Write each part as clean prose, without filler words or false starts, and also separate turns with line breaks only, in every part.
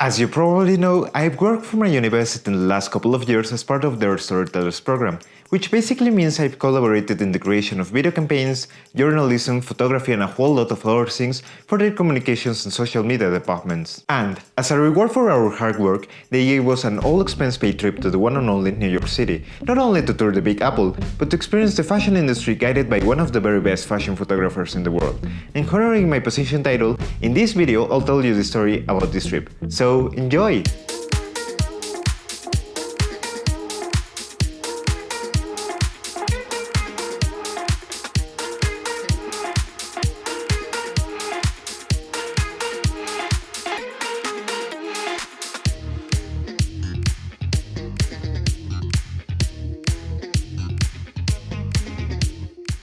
As you probably know, I've worked for my university in the last couple of years as part of their Storytellers program, which basically means I've collaborated in the creation of video campaigns, journalism, photography and a whole lot of other things for their communications and social media departments. And, as a reward for our hard work, they gave us an all-expense-paid trip to the one and only New York City, not only to tour the Big Apple, but to experience the fashion industry guided by one of the very best fashion photographers in the world. And honoring my position title, in this video I'll tell you the story about this trip. So enjoy!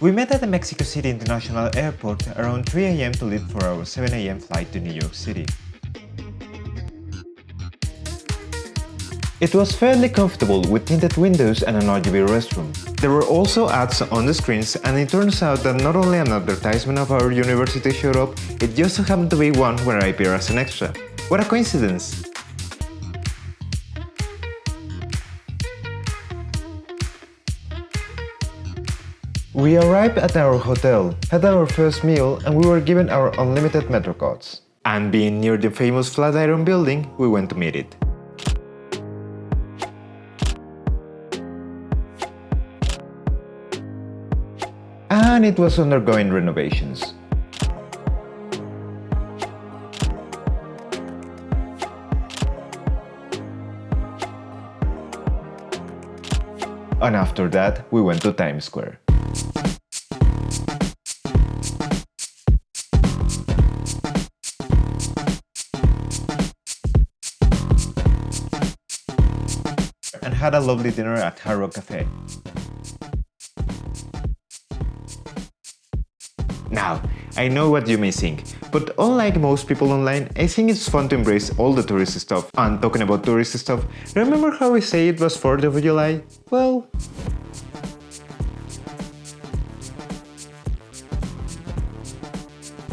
We met at the Mexico City International Airport around 3 AM to leave for our 7 AM flight to New York City. It was fairly comfortable with tinted windows and an RGB restroom. There were also ads on the screens, and it turns out that not only an advertisement of our university showed up, it just so happened to be one where I appear as an extra. What a coincidence! We arrived at our hotel, had our first meal, and we were given our unlimited metro cards. And being near the famous Flatiron Building, we went to meet it. And it was undergoing renovations. And after that, we went to Times Square. And had a lovely dinner at Hard Rock Cafe. Now, I know what you may think, but unlike most people online, I think it's fun to embrace all the tourist stuff. And talking about tourist stuff, remember how I say it was 4th of July? Well...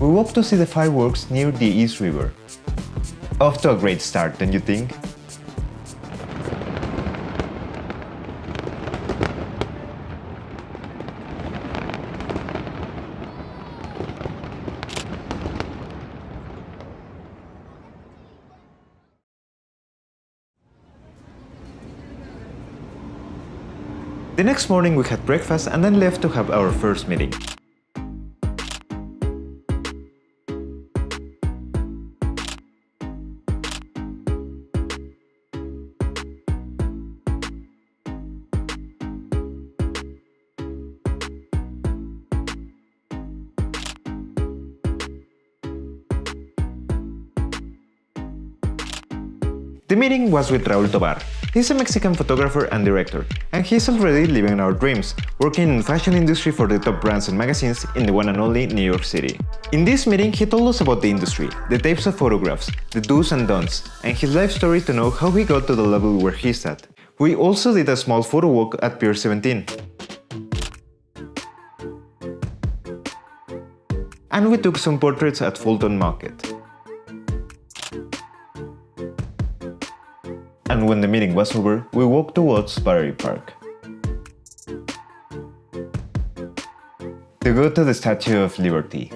we walked to see the fireworks near the East River. Off to a great start, don't you think? The next morning we had breakfast and then left to have our first meeting. The meeting was with Raul Tovar. He's a Mexican photographer and director, and he's already living our dreams, working in the fashion industry for the top brands and magazines in the one and only New York City. In this meeting, he told us about the industry, the types of photographs, the do's and don'ts, and his life story to know how he got to the level where he's at. We also did a small photo walk at Pier 17. And we took some portraits at Fulton Market. And when the meeting was over, we walked towards Battery Park to go to the Statue of Liberty.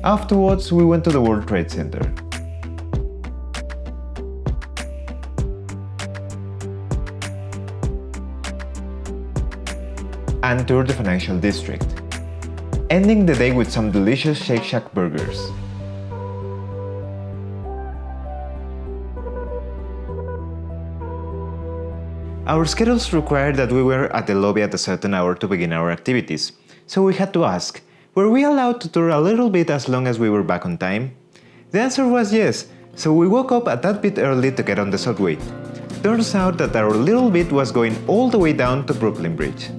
Afterwards, we went to the World Trade Center. And toured the financial district. ending the day with some delicious Shake Shack burgers. Our schedules required that we were at the lobby at a certain hour to begin our activities, so we had to ask, were we allowed to tour a little bit as long as we were back on time? The answer was yes, so we woke up a tad bit early to get on the subway. Turns out that our little bit was going all the way down to Brooklyn Bridge.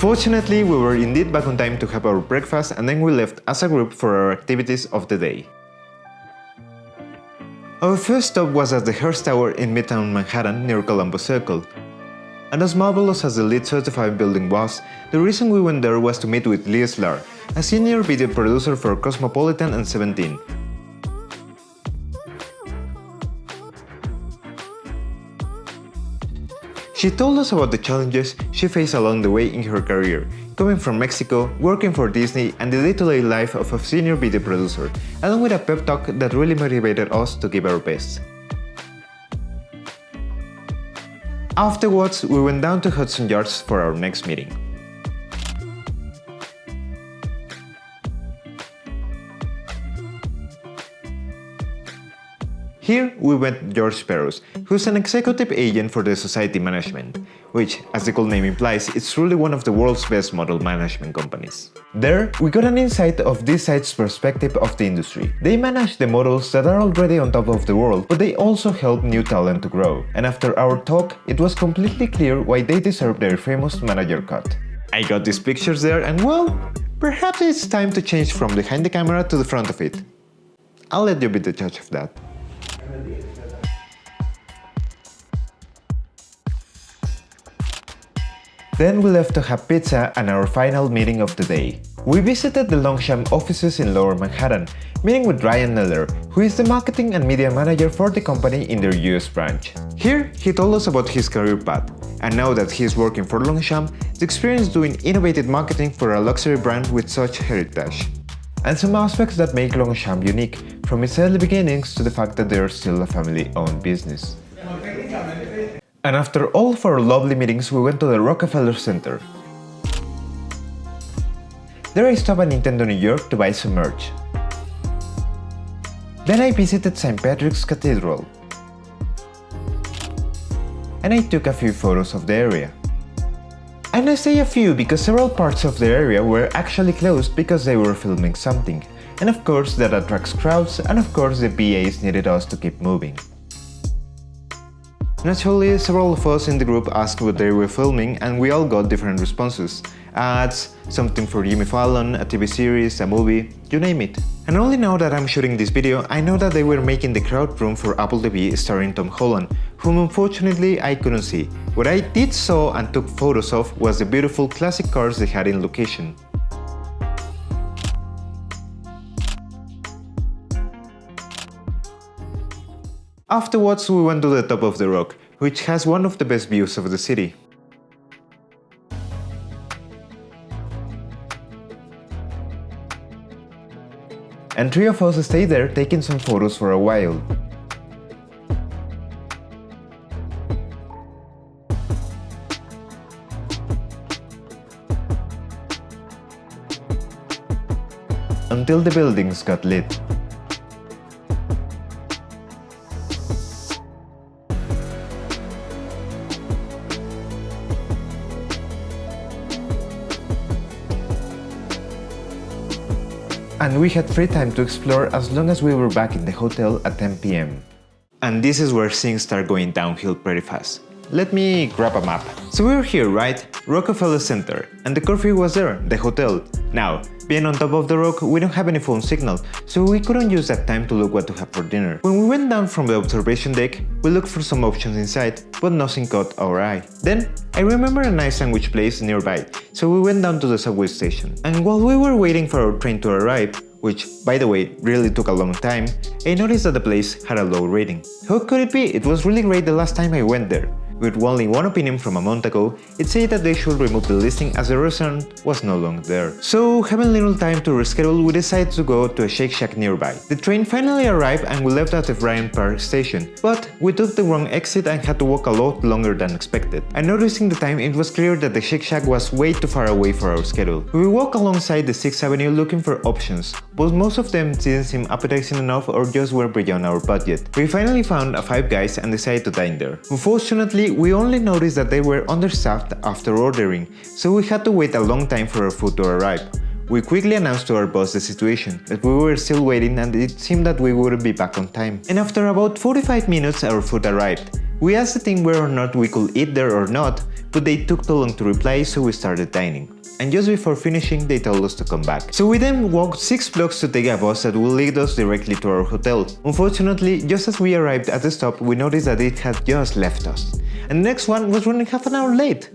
Fortunately, we were indeed back on time to have our breakfast, and then we left as a group for our activities of the day. Our first stop was at the Hearst Tower in Midtown Manhattan near Columbus Circle. And as marvelous as the LEED certified building was, the reason we went there was to meet with Liesl Lar, a senior video producer for Cosmopolitan and 17. She told us about the challenges she faced along the way in her career, coming from Mexico, working for Disney, and the day-to-day life of a senior video producer, along with a pep talk that really motivated us to give our best. Afterwards, we went down to Hudson Yards for our next meeting. Here we met George Speros, who's an executive agent for the Society Management, which, as the cool name implies, is truly one of the world's best model management companies. There, we got an insight of this side's perspective of the industry. They manage the models that are already on top of the world, but they also help new talent to grow. And after our talk, it was completely clear why they deserve their famous manager cut. I got these pictures there and well, perhaps it's time to change from behind the camera to the front of it. I'll let you be the judge of that. Then we left to have pizza and our final meeting of the day. We visited the Longchamp offices in Lower Manhattan, meeting with Ryan Neller, who is the marketing and media manager for the company in their US branch. Here, he told us about his career path, and now that he is working for Longchamp, the experience doing innovative marketing for a luxury brand with such heritage. And some aspects that make Longchamp unique, from its early beginnings to the fact that they are still a family-owned business. And after all of our lovely meetings, we went to the Rockefeller Center. There I stopped at Nintendo New York to buy some merch. Then I visited St. Patrick's Cathedral. And I took a few photos of the area. And I say a few because several parts of the area were actually closed because they were filming something. And of course that attracts crowds, and of course the PAs needed us to keep moving. Naturally, several of us in the group asked what they were filming, and we all got different responses. Ads, something for Jimmy Fallon, a TV series, a movie, you name it. And only now that I'm shooting this video, I know that they were making the crowd room for Apple TV starring Tom Holland, whom unfortunately I couldn't see. What I did saw and took photos of was the beautiful classic cars they had in location. Afterwards, we went to the top of the rock, which has one of the best views of the city. And three of us stayed there taking some photos for a while. Until the buildings got lit. And we had free time to explore as long as we were back in the hotel at 10 PM. And this is where things start going downhill pretty fast. Let me grab a map. So we were here, right? Rockefeller Center, and the curfew was there, the hotel. Now, being on top of the rock, we don't have any phone signal, so we couldn't use that time to look what to have for dinner. When we went down from the observation deck, we looked for some options inside, but nothing caught our eye. Then, I remember a nice sandwich place nearby, so we went down to the subway station. And while we were waiting for our train to arrive, which, by the way, really took a long time, I noticed that the place had a low rating. How could it be? It was really great the last time I went there. With only one opinion from a month ago, it said that they should remove the listing as the restaurant was no longer there. So, having little time to reschedule, we decided to go to a Shake Shack nearby. The train finally arrived and we left at the Bryant Park station, but we took the wrong exit and had to walk a lot longer than expected. And noticing the time, it was clear that the Shake Shack was way too far away for our schedule. We walked alongside the 6th Avenue looking for options, but most of them didn't seem appetizing enough or just were beyond our budget. We finally found a Five Guys and decided to dine there. Unfortunately, we only noticed that they were understaffed after ordering, so we had to wait a long time for our food to arrive. We quickly announced to our boss the situation, that we were still waiting and it seemed that we wouldn't be back on time. And after about 45 minutes our food arrived. We asked the team whether or not we could eat there or not, but they took too long to reply, so we started dining. And just before finishing, they told us to come back. So we then walked 6 blocks to take a bus that will lead us directly to our hotel. Unfortunately, just as we arrived at the stop, we noticed that it had just left us. And the next one was running half an hour late.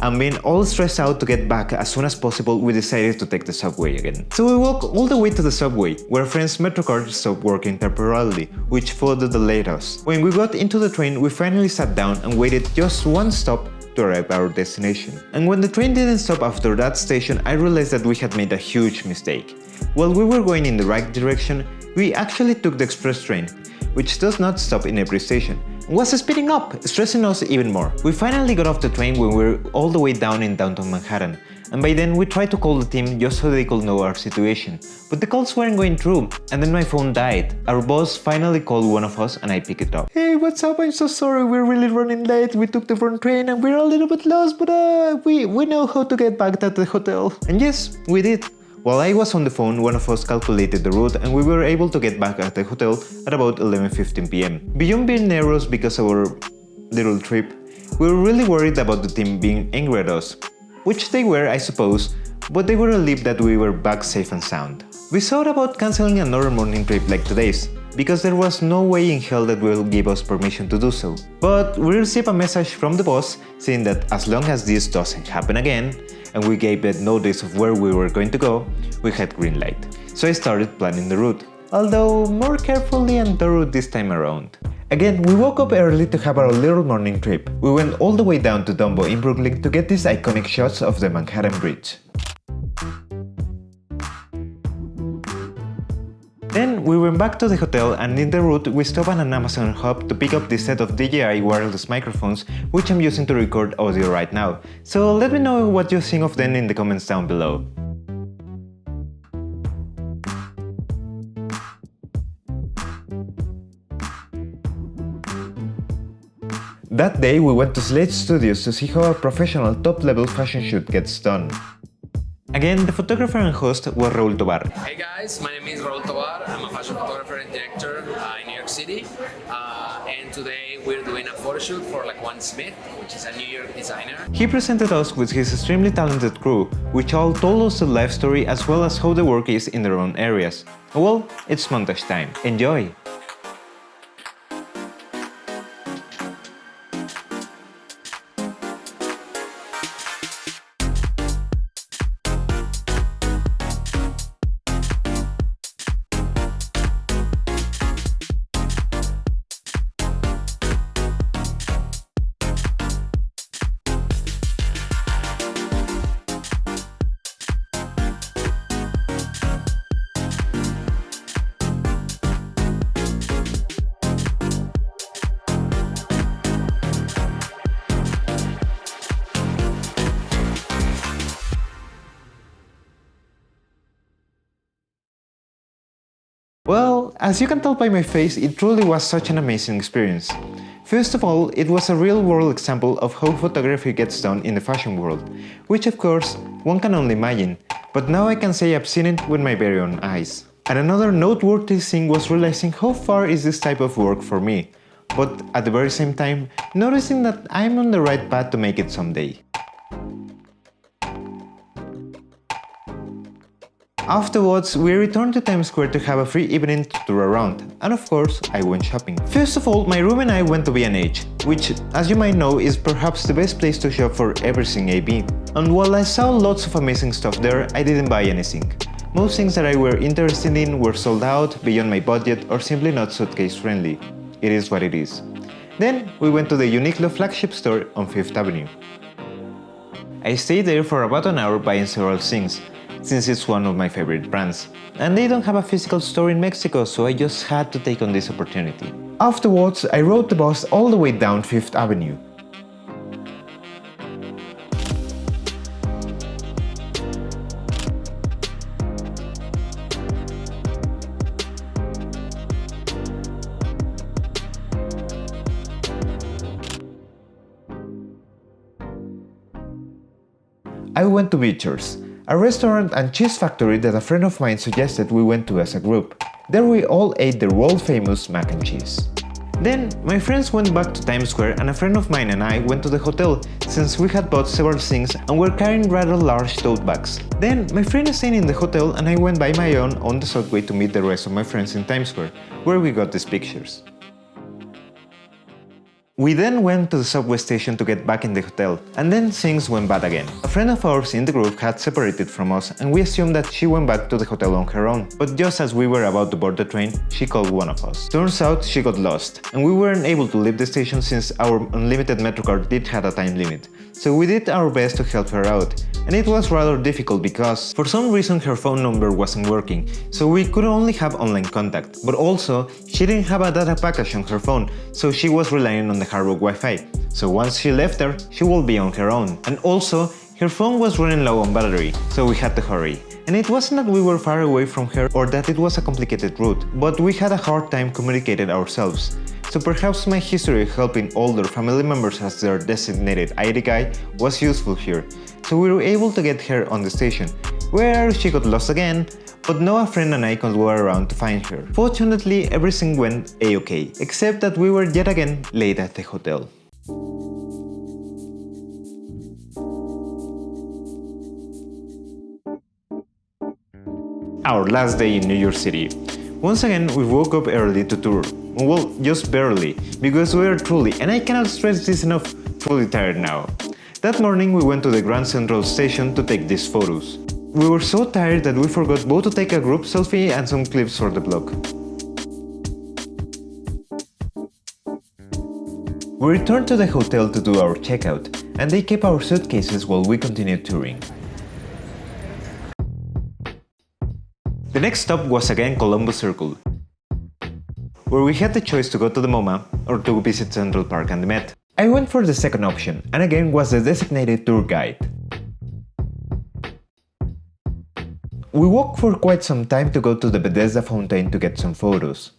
And being all stressed out to get back as soon as possible, we decided to take the subway again. So we walked all the way to the subway, where a friend's MetroCard stopped working temporarily, which further delayed us. When we got into the train, we finally sat down and waited just one stop to arrive at our destination. And when the train didn't stop after that station, I realized that we had made a huge mistake. While we were going in the right direction, we actually took the express train, which does not stop in every station, and was speeding up, stressing us even more. We finally got off the train when we were all the way down in downtown Manhattan, and by then we tried to call the team just so they could know our situation, but the calls weren't going through, and then my phone died. Our boss finally called one of us and I picked it up. Hey, what's up? I'm so sorry, we're really running late, we took the wrong train and we're a little bit lost, but we know how to get back to the hotel. And yes, we did. While I was on the phone, one of us calculated the route and we were able to get back at the hotel at about 11:15 p.m. Beyond being nervous because of our little trip, we were really worried about the team being angry at us. Which they were, I suppose, but they were relieved that we were back safe and sound. We thought about cancelling another morning trip like today's, because there was no way in hell that will give us permission to do so. But we received a message from the boss saying that as long as this doesn't happen again, and we gave it notice of where we were going to go, we had green light. So I started planning the route, although more carefully and thorough this time around. Again, we woke up early to have our little morning trip. We went all the way down to DUMBO in Brooklyn to get these iconic shots of the Manhattan Bridge. Then we went back to the hotel and in the route we stopped at an Amazon hub to pick up this set of DJI wireless microphones which I'm using to record audio right now. So let me know what you think of them in the comments down below. That day we went to Slate Studios to see how a professional top-level fashion shoot gets done. Again, the photographer and host was Raul Tovar.
Hey guys, my name is Raul Tovar. I'm a fashion photographer and director in New York City. And today we're doing a photo shoot for LaQuan Smith, which is a New York designer.
He presented us with his extremely talented crew, which all told us the life story as well as how the work is in their own areas. Well, it's montage time. Enjoy! Well, as you can tell by my face, it truly was such an amazing experience. First of all, it was a real-world example of how photography gets done in the fashion world, which of course, one can only imagine, but now I can say I've seen it with my very own eyes. And another noteworthy thing was realizing how far is this type of work for me, but at the very same time, noticing that I'm on the right path to make it someday. Afterwards, we returned to Times Square to have a free evening to tour around, and of course, I went shopping. First of all, my room and I went to B&H, which, as you might know, is perhaps the best place to shop for everything AB. And while I saw lots of amazing stuff there, I didn't buy anything. Most things that I were interested in were sold out, beyond my budget, or simply not suitcase friendly. It is what it is. Then, we went to the Uniqlo flagship store on 5th Avenue. I stayed there for about an hour buying several things, since it's one of my favorite brands. And they don't have a physical store in Mexico, so I just had to take on this opportunity. Afterwards, I rode the bus all the way down 5th Avenue. I went to Beechers, a restaurant and cheese factory that a friend of mine suggested we went to as a group. There we all ate the world-famous mac and cheese. Then, my friends went back to Times Square and a friend of mine and I went to the hotel since we had bought several things and were carrying rather large tote bags. Then, my friend stayed in the hotel and I went by my own on the subway to meet the rest of my friends in Times Square, where we got these pictures. We then went to the subway station to get back in the hotel, and then things went bad again. A friend of ours in the group had separated from us, and we assumed that she went back to the hotel on her own. But just as we were about to board the train, she called one of us. Turns out she got lost, and we weren't able to leave the station since our unlimited MetroCard did have a time limit. So we did our best to help her out, and it was rather difficult because for some reason her phone number wasn't working, so we could only have online contact. But also, she didn't have a data package on her phone, so she was relying on the Hard Rock Wi-Fi. So once she left there, she will be on her own. And also, her phone was running low on battery, so we had to hurry. And it wasn't that we were far away from her or that it was a complicated route, but we had a hard time communicating ourselves. So perhaps my history of helping older family members as their designated ID guy was useful here. So we were able to get her on the station, where she got lost again, but Noah, friend and I could go around to find her. Fortunately, everything went a-okay, except that we were yet again late at the hotel. Our last day in New York City. Once again, we woke up early to tour. Well, just barely, because we are truly, and I cannot stress this enough, truly tired now. That morning we went to the Grand Central Station to take these photos. We were so tired that we forgot both to take a group selfie and some clips for the blog. We returned to the hotel to do our checkout, and they kept our suitcases while we continued touring. The next stop was again Columbus Circle, where we had the choice to go to the MoMA or to visit Central Park and the Met. I went for the second option, and again was the designated tour guide. We walked for quite some time to go to the Bethesda Fountain to get some photos.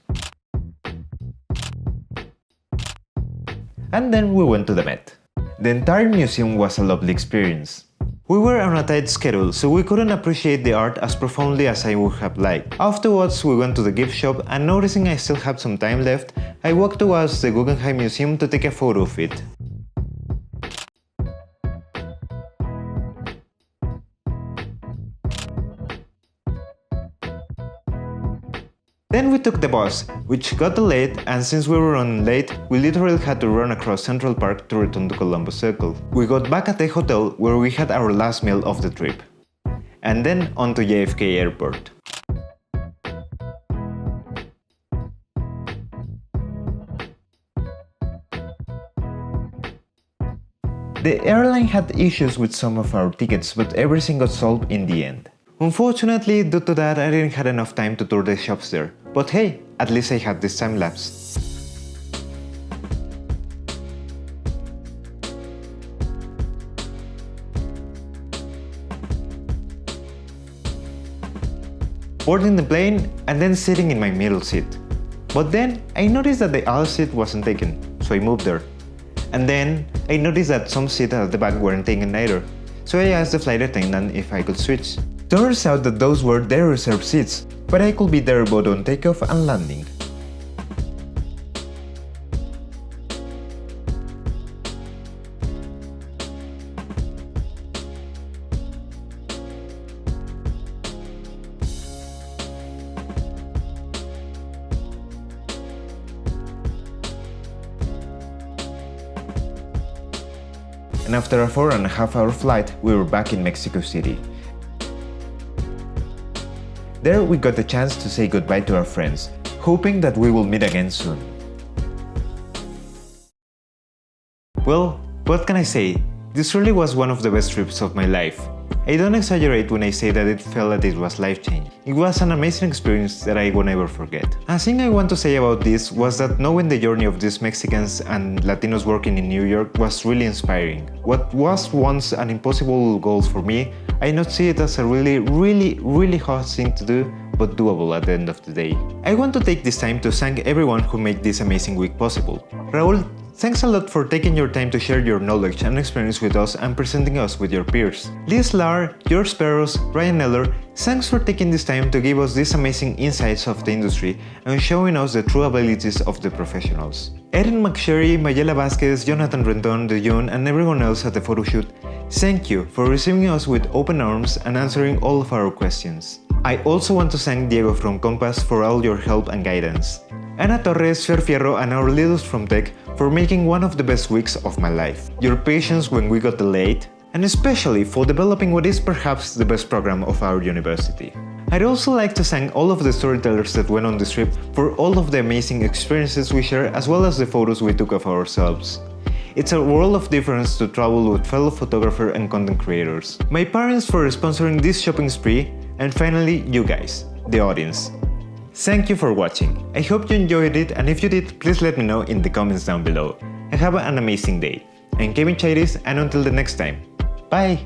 And then we went to the Met. The entire museum was a lovely experience. We were on a tight schedule, so we couldn't appreciate the art as profoundly as I would have liked. Afterwards, we went to the gift shop, and noticing I still had some time left, I walked towards the Guggenheim Museum to take a photo of it. Then we took the bus, which got delayed, and since we were running late, we literally had to run across Central Park to return to Columbus Circle. We got back at the hotel where we had our last meal of the trip, and then on to JFK Airport. The airline had issues with some of our tickets, but everything got solved in the end. Unfortunately, due to that, I didn't have enough time to tour the shops there. But hey, at least I had this time lapse. Boarding the plane and then sitting in my middle seat. But then I noticed that the aisle seat wasn't taken, so I moved there. And then I noticed that some seats at the back weren't taken either, so I asked the flight attendant if I could switch. Turns out that those were their reserved seats, but I could be there both on takeoff and landing. and after a 4.5-hour flight, we were back in Mexico City. There we got the chance to say goodbye to our friends, hoping that we will meet again soon. Well, what can I say? This really was one of the best trips of my life. I don't exaggerate when I say that it felt that it was life-changing. It was an amazing experience that I will never forget. A thing I want to say about this was that knowing the journey of these Mexicans and Latinos working in New York was really inspiring. What was once an impossible goal for me, I now see it as a really hard thing to do, but doable at the end of the day. I want to take this time to thank everyone who made this amazing week possible. Raul, thanks a lot for taking your time to share your knowledge and experience with us and presenting us with your peers. Liesl Lar, Speros, Ryan Neller, thanks for taking this time to give us these amazing insights of the industry and showing us the true abilities of the professionals. Erin McSherry, Mayela Vasquez, Jonathan Rendon, DeJoon, and everyone else at the Photoshoot, thank you for receiving us with open arms and answering all of our questions. I also want to thank Diego from Compass for all your help and guidance. Ana Torres, Fer Fierro, and our leaders from Tech for making one of the best weeks of my life. Your patience when we got delayed, and especially for developing what is perhaps the best program of our university. I'd also like to thank all of the storytellers that went on this trip for all of the amazing experiences we shared as well as the photos we took of ourselves. It's a world of difference to travel with fellow photographers and content creators. My parents for sponsoring this shopping spree, and finally you guys, the audience. Thank you for watching. I hope you enjoyed it, and if you did, please let me know in the comments down below. And have an amazing day. I'm Kevin Chairis, and until the next time, bye!